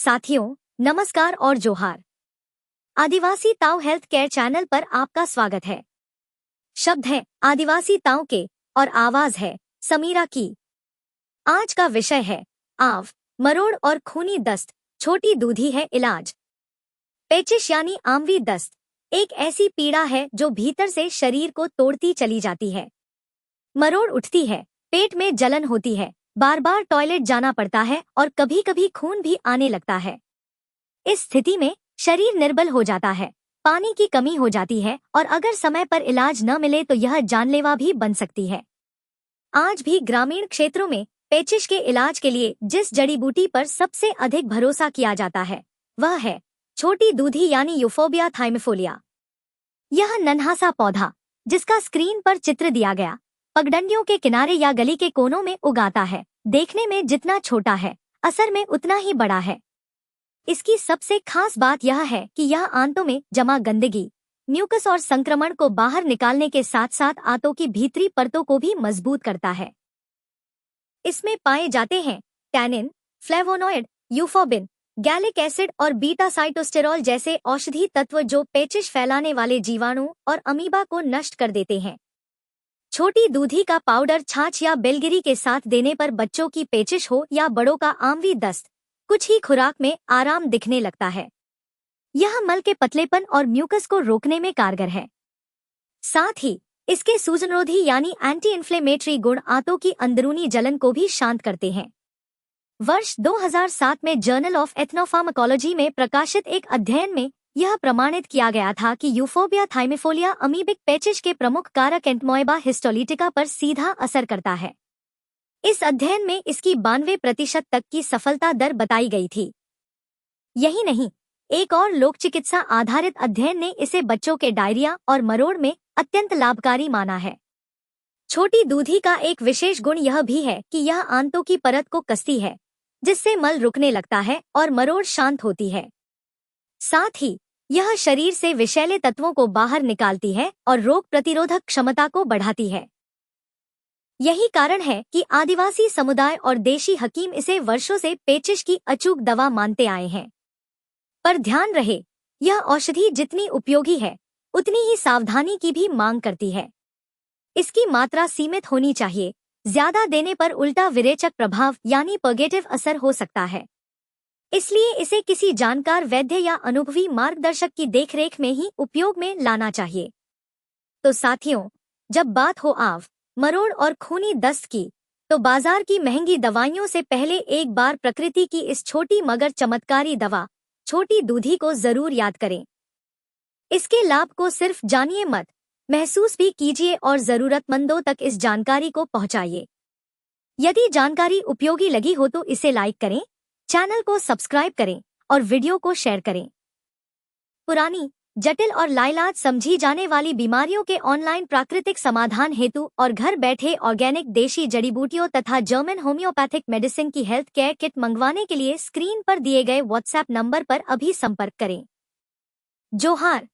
साथियों, नमस्कार और जोहार। आदिवासी ताऊ हेल्थ केयर चैनल पर आपका स्वागत है। शब्द है आदिवासी ताऊ के और आवाज है समीरा की। आज का विषय है आव, मरोड़ और खूनी दस्त, छोटी दूधी है इलाज। पेचिश यानी आमवी दस्त एक ऐसी पीड़ा है जो भीतर से शरीर को तोड़ती चली जाती है। मरोड़ उठती है, पेट में जलन होती है, बार बार टॉयलेट जाना पड़ता है और कभी कभी खून भी आने लगता है। इस स्थिति में शरीर निर्बल हो जाता है, पानी की कमी हो जाती है और अगर समय पर इलाज न मिले तो यह जानलेवा भी बन सकती है। आज भी ग्रामीण क्षेत्रों में पेचिश के इलाज के लिए जिस जड़ी बूटी पर सबसे अधिक भरोसा किया जाता है वह है छोटी दूधी यानी यूफोबिया थाइमिफोलिया। यह नन्हा सा पौधा जिसका स्क्रीन पर चित्र दिया गया पगडंडियों के किनारे या गली के कोनों में उगाता है, देखने में जितना छोटा है असर में उतना ही बड़ा है। इसकी सबसे खास बात यह है कि यह आंतों में जमा गंदगी, म्यूकस और संक्रमण को बाहर निकालने के साथ साथ आंतों की भीतरी परतों को भी मजबूत करता है। इसमें पाए जाते हैं टैनिन, फ्लेवोनॉइड, यूफोबिन, गैलिक एसिड और बीटा साइटोस्टेरॉल जैसे औषधि तत्व जो पेचिश फैलाने वाले जीवाणु और अमीबा को नष्ट कर देते हैं। छोटी दूधी का पाउडर छाछ या बेलगिरी के साथ देने पर बच्चों की पेचिश हो या बड़ों का आमवी दस्त कुछ ही खुराक में आराम दिखने लगता है। यह मल के पतलेपन और म्यूकस को रोकने में कारगर है। साथ ही इसके सूजनरोधी यानी एंटी इन्फ्लेमेटरी गुण आंतों की अंदरूनी जलन को भी शांत करते हैं। वर्ष 2007 में जर्नल ऑफ एथनोफार्माकोलॉजी में प्रकाशित एक अध्ययन में यह प्रमाणित किया गया था कि यूफोबिया थाइमिफोलिया अमीबिक पेचिश के प्रमुख कारक एंटमोएबा हिस्टोलिटिका पर सीधा असर करता है। इस अध्ययन में इसकी 92% तक की सफलता दर बताई गई थी। यही नहीं, एक और लोक चिकित्सा आधारित अध्ययन ने इसे बच्चों के डायरिया और मरोड़ में अत्यंत लाभकारी माना है। छोटी दूधी का एक विशेष गुण यह भी है कि यह आंतों की परत को कसती है, जिससे मल रुकने लगता है और मरोड़ शांत होती है। साथ ही यह शरीर से विषैले तत्वों को बाहर निकालती है और रोग प्रतिरोधक क्षमता को बढ़ाती है। यही कारण है कि आदिवासी समुदाय और देशी हकीम इसे वर्षों से पेचिश की अचूक दवा मानते आए हैं। पर ध्यान रहे, यह औषधि जितनी उपयोगी है उतनी ही सावधानी की भी मांग करती है। इसकी मात्रा सीमित होनी चाहिए, ज्यादा देने पर उल्टा विरेचक प्रभाव यानी पर्गेटिव असर हो सकता है। इसलिए इसे किसी जानकार वैद्य या अनुभवी मार्गदर्शक की देखरेख में ही उपयोग में लाना चाहिए। तो साथियों, जब बात हो आव, मरोड़ और खूनी दस्त की, तो बाजार की महंगी दवाइयों से पहले एक बार प्रकृति की इस छोटी मगर चमत्कारी दवा छोटी दूधी को जरूर याद करें। इसके लाभ को सिर्फ जानिए मत, महसूस भी कीजिए और जरूरतमंदों तक इस जानकारी को पहुंचाइए। यदि जानकारी उपयोगी लगी हो तो इसे लाइक करें, चैनल को सब्सक्राइब करें और वीडियो को शेयर करें। पुरानी, जटिल और लाइलाज समझी जाने वाली बीमारियों के ऑनलाइन प्राकृतिक समाधान हेतु और घर बैठे ऑर्गेनिक देशी जड़ी बूटियों तथा जर्मन होम्योपैथिक मेडिसिन की हेल्थ केयर किट मंगवाने के लिए स्क्रीन पर दिए गए व्हाट्सएप नंबर पर अभी संपर्क करें। जोहार।